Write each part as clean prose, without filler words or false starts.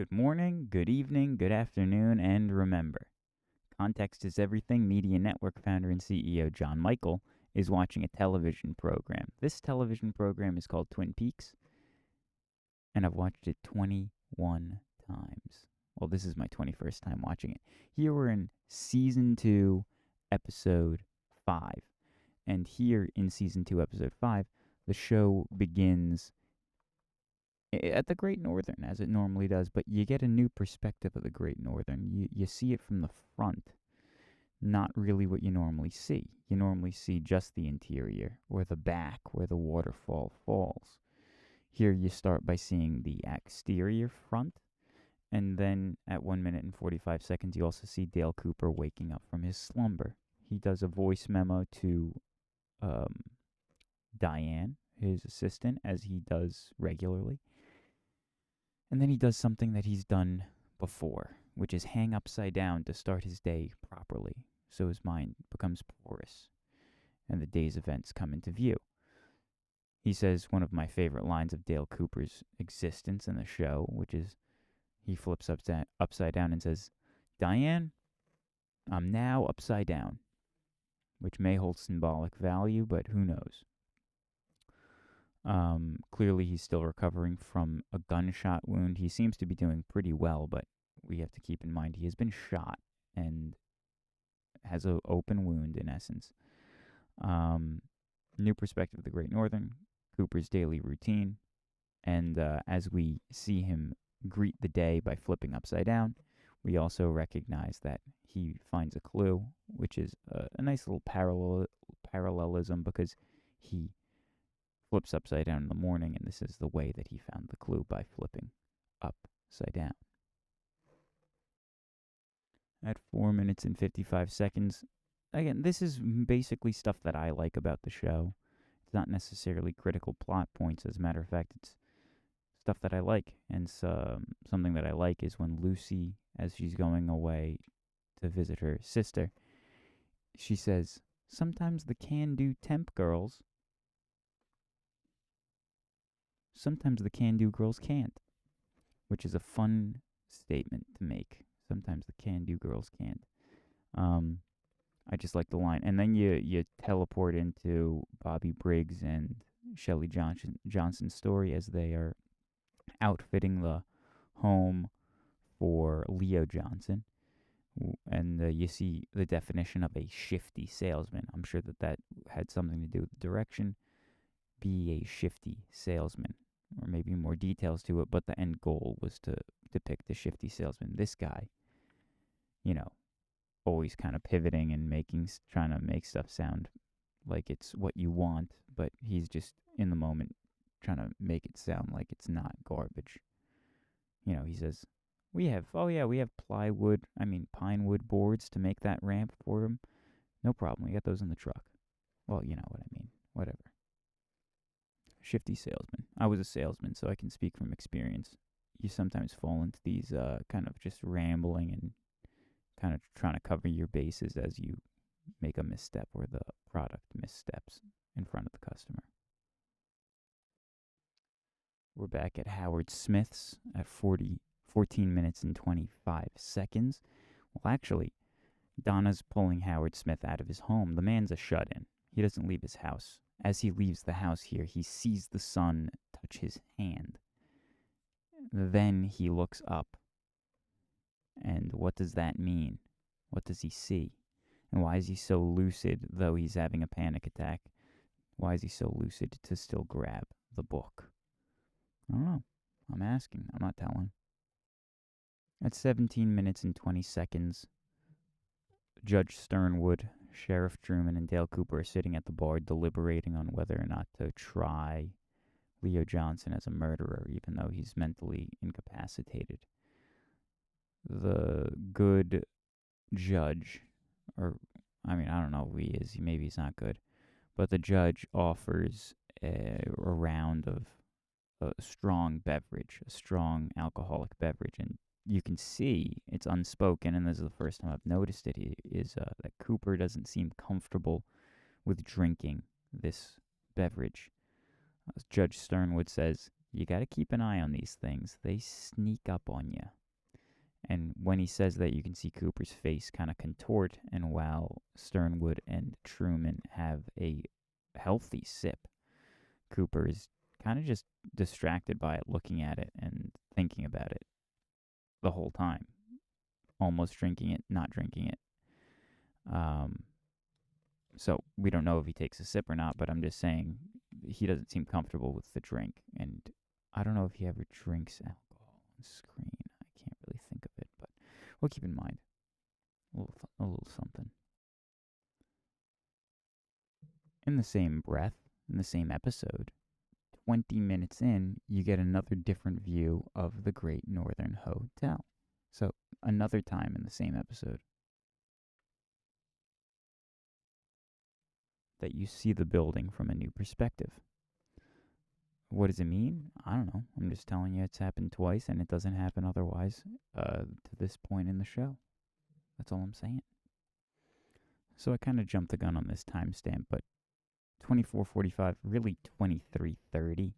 Good morning, good evening, good afternoon, and remember, context is everything. Media Network founder and CEO John Michael is watching a television program. This television program is called Twin Peaks, and I've watched it 21 times. Well, this is my 21st time watching it. Here we're in Season 2, Episode 5. And here in Season 2, Episode 5, the show begins at the Great Northern, as it normally does, but you get a new perspective of the Great Northern. You see it from the front, not really what you normally see. You normally see just the interior, or the back, where the waterfall falls. Here you start by seeing the exterior front, and then at 1 minute and 45 seconds, you also see Dale Cooper waking up from his slumber. He does a voice memo to Diane, his assistant, as he does regularly. And then he does something that he's done before, which is hang upside down to start his day properly, so his mind becomes porous and the day's events come into view. He says one of my favorite lines of Dale Cooper's existence in the show, which is he flips upside down and says, "Diane, I'm now upside down," which may hold symbolic value, but who knows. Clearly he's still recovering from a gunshot wound. He seems to be doing pretty well, but we have to keep in mind he has been shot and has an open wound, in essence. New perspective of the Great Northern, Cooper's daily routine, and as we see him greet the day by flipping upside down, we also recognize that he finds a clue, which is a nice little parallelism, because he flips upside down in the morning, and this is the way that he found the clue, by flipping upside down. At 4 minutes and 55 seconds, again, this is basically stuff that I like about the show. It's not necessarily critical plot points. As a matter of fact, it's stuff that I like. And something that I like is when Lucy, as she's going away to visit her sister, she says, "Sometimes the can-do temp girls, sometimes the can-do girls can't," which is a fun statement to make. Sometimes the can-do girls can't. I just like the line. And then you teleport into Bobby Briggs and Shelley Johnson's story as they are outfitting the home for Leo Johnson. And you see the definition of a shifty salesman. I'm sure that had something to do with the direction. Be a shifty salesman, or maybe more details to it, but the end goal was to depict the shifty salesman. This guy, always kind of pivoting and trying to make stuff sound like it's what you want, but he's just in the moment trying to make it sound like it's not garbage. He says, we have pine wood boards to make that ramp for him. No problem, we got those in the truck. Well, you know what I mean. Whatever. Shifty salesman. I was a salesman, so I can speak from experience. You sometimes fall into these kind of just rambling and kind of trying to cover your bases as you make a misstep, or the product missteps in front of the customer. We're back at Howard Smith's at 14 minutes and 25 seconds. Well, actually, Donna's pulling Howard Smith out of his home. The man's a shut-in. He doesn't leave his house. As he leaves the house here, he sees the sun touch his hand. Then he looks up. And what does that mean? What does he see? And why is he so lucid, though he's having a panic attack? Why is he so lucid to still grab the book? I don't know. I'm asking. I'm not telling. At 17 minutes and 20 seconds, Judge Sternwood, Sheriff Truman, and Dale Cooper are sitting at the bar deliberating on whether or not to try Leo Johnson as a murderer, even though he's mentally incapacitated. The good judge, I don't know who he is. Maybe he's not good. But the judge offers a round of a strong beverage, a strong alcoholic beverage, and you can see it's unspoken, and this is the first time I've noticed it, is that Cooper doesn't seem comfortable with drinking this beverage. Judge Sternwood says, You got to keep an eye on these things. They sneak up on you. And when he says that, you can see Cooper's face kind of contort, and while Sternwood and Truman have a healthy sip, Cooper is kind of just distracted by it, looking at it and thinking about it the whole time, almost drinking it, not drinking it. So we don't know if he takes a sip or not, but I'm just saying he doesn't seem comfortable with the drink, and I don't know if he ever drinks alcohol on screen. I can't really think of it, but we'll keep in mind a little something. In the same breath, in the same episode, 20 minutes in, you get another different view of the Great Northern Hotel. So another time in the same episode that you see the building from a new perspective. What does it mean? I don't know. I'm just telling you it's happened twice, and it doesn't happen otherwise to this point in the show. That's all I'm saying. So I kind of jumped the gun on this timestamp, but 24:45, really 23:30,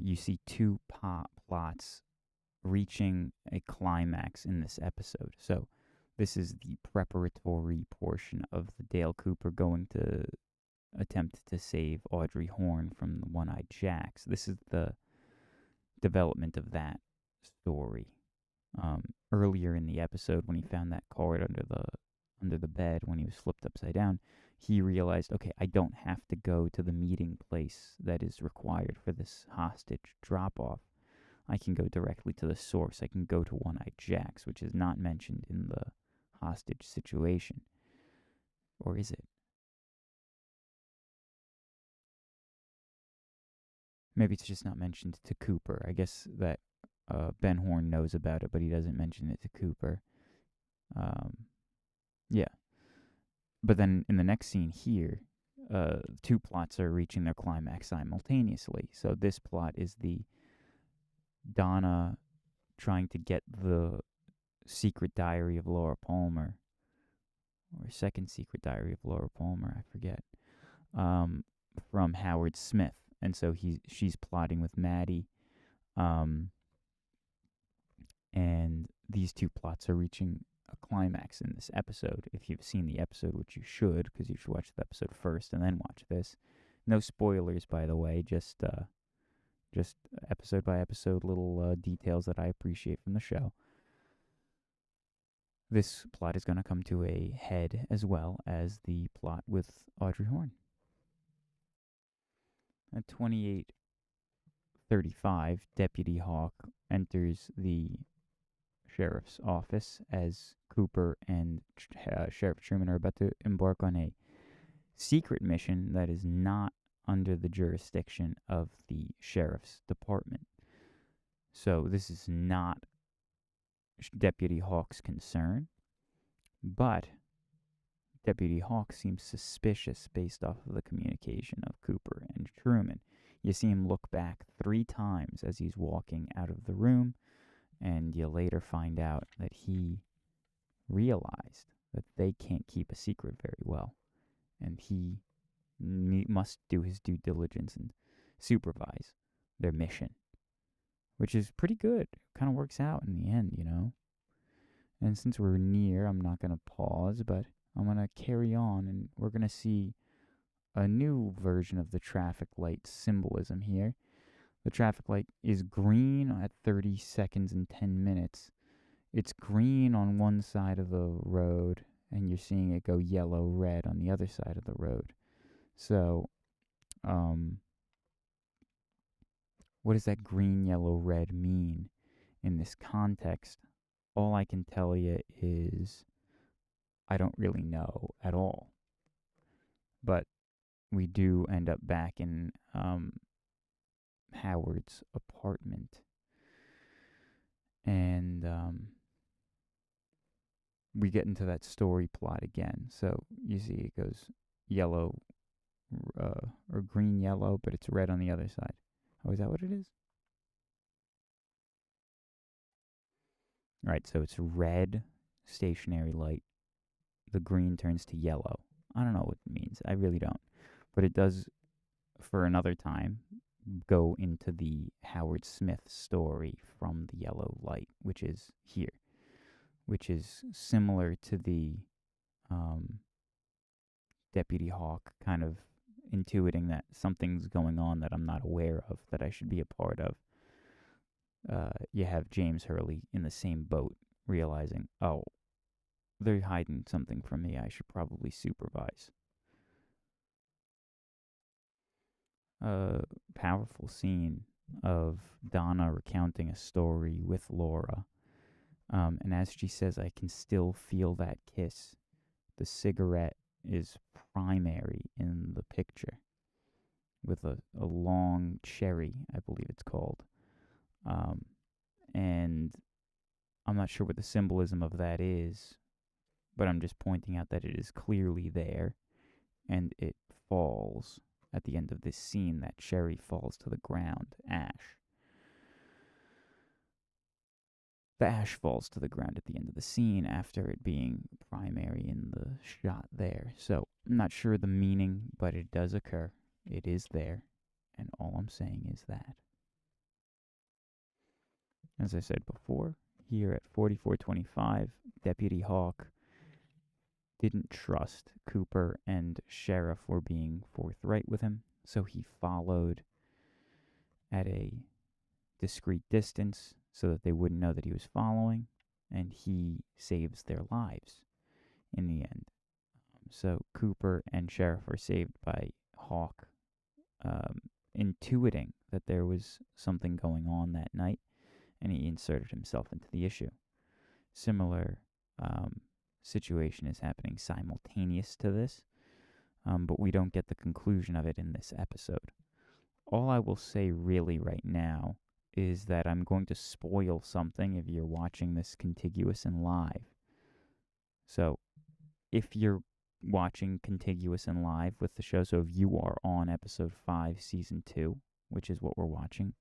you see two plots reaching a climax in this episode. So this is the preparatory portion of the Dale Cooper going to attempt to save Audrey Horne from the One-Eyed Jacks. This is the development of that story. Earlier in the episode, when he found that card under the bed when he was flipped upside down, he realized, okay, I don't have to go to the meeting place that is required for this hostage drop-off. I can go directly to the source. I can go to One-Eyed Jacks, which is not mentioned in the hostage situation. Or is it? Maybe it's just not mentioned to Cooper. I guess that Ben Horne knows about it, but he doesn't mention it to Cooper. Yeah. But then in the next scene here, two plots are reaching their climax simultaneously. So this plot is the Donna trying to get the secret diary of Laura Palmer, or second secret diary of Laura Palmer, I forget, from Howard Smith. And so she's plotting with Maddie, and these two plots are reaching a climax in this episode. If you've seen the episode, which you should, because you should watch the episode first and then watch this. No spoilers, by the way, just episode by episode little details that I appreciate from the show. This plot is going to come to a head as well as the plot with Audrey Horne. At 28:35, Deputy Hawk enters the sheriff's office as Cooper and Sheriff Truman are about to embark on a secret mission that is not under the jurisdiction of the sheriff's department. So this is not Deputy Hawk's concern, but Deputy Hawk seems suspicious based off of the communication of Cooper and Truman. You see him look back 3 times as he's walking out of the room, and you later find out that he realized that they can't keep a secret very well, and he must do his due diligence and supervise their mission, which is pretty good. Kind of works out in the end, you know. And since we're near, I'm not going to pause, but I'm going to carry on, and we're going to see a new version of the traffic light symbolism here. The traffic light is green at 30 seconds and 10 minutes. It's green on one side of the road, and you're seeing it go yellow, red on the other side of the road. So, what does that green, yellow, red mean in this context? All I can tell you is I don't really know at all. But we do end up back in Howard's apartment. And we get into that story plot again. So you see it goes yellow or green, yellow, but it's red on the other side. Oh, is that what it is? Right, so it's red, stationary light. The green turns to yellow. I don't know what it means. I really don't. But it does, for another time, go into the Howard Smith story from the yellow light, which is here, which is similar to the Deputy Hawk kind of intuiting that something's going on that I'm not aware of, that I should be a part of. You have James Hurley in the same boat, realizing, oh, they're hiding something from me. I should probably supervise. Powerful scene of Donna recounting a story with Laura. And as she says, I can still feel that kiss. The cigarette is primary in the picture with a long cherry, I believe it's called. And I'm not sure what the symbolism of that is, but I'm just pointing out that it is clearly there, and it falls at the end of this scene. That cherry falls to the ground, ash. The ash falls to the ground at the end of the scene after it being primary in the shot there. So I'm not sure the meaning, but it does occur. It is there, and all I'm saying is that. As I said before, here at 4425, Deputy Hawk didn't trust Cooper, and Sheriff were being forthright with him, so he followed at a discreet distance so that they wouldn't know that he was following, and he saves their lives in the end. So Cooper and Sheriff are saved by Hawk intuiting that there was something going on that night, and he inserted himself into the issue. Similar situation is happening simultaneous to this, but we don't get the conclusion of it in this episode. All I will say really right now is that I'm going to spoil something if you're watching this contiguous and live. So if you're watching contiguous and live with the show, so if you are on episode 5, season 2, which is what we're watching,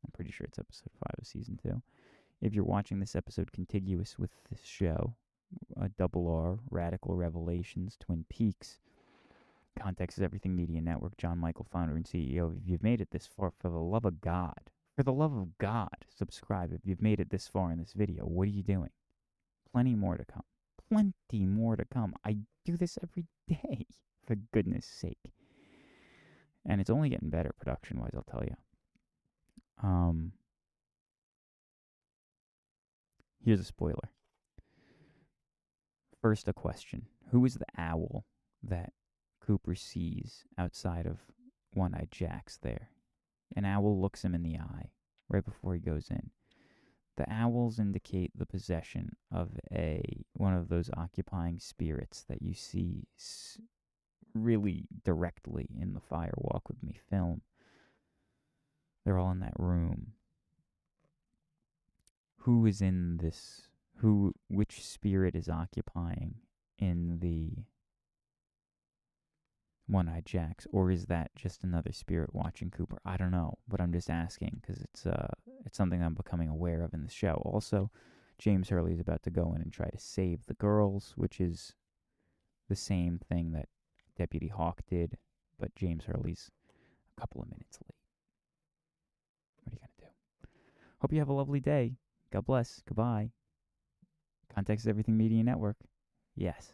I'm pretty sure it's episode 5 of season 2. If you're watching this episode contiguous with this show, Double R, Radical Revelations, Twin Peaks, Context is Everything Media Network, John Michael, founder and CEO. If you've made it this far, for the love of God, subscribe. If you've made it this far in this video, what are you doing? Plenty more to come. Plenty more to come. I do this every day, for goodness sake. And it's only getting better production-wise, I'll tell you. Here's a spoiler. First, a question. Who is the owl that Cooper sees outside of One-Eyed Jack's there? An owl looks him in the eye right before he goes in. The owls indicate the possession of one of those occupying spirits that you see really directly in the Fire Walk With Me film. They're all in that room. Who is in this? Which spirit is occupying in the One-Eyed Jacks, or is that just another spirit watching Cooper? I don't know, but I'm just asking because it's something I'm becoming aware of in the show. Also, James Hurley is about to go in and try to save the girls, which is the same thing that Deputy Hawk did, but James Hurley's a couple of minutes late. What are you going to do? Hope you have a lovely day. God bless. Goodbye. Context is Everything Media Network. Yes.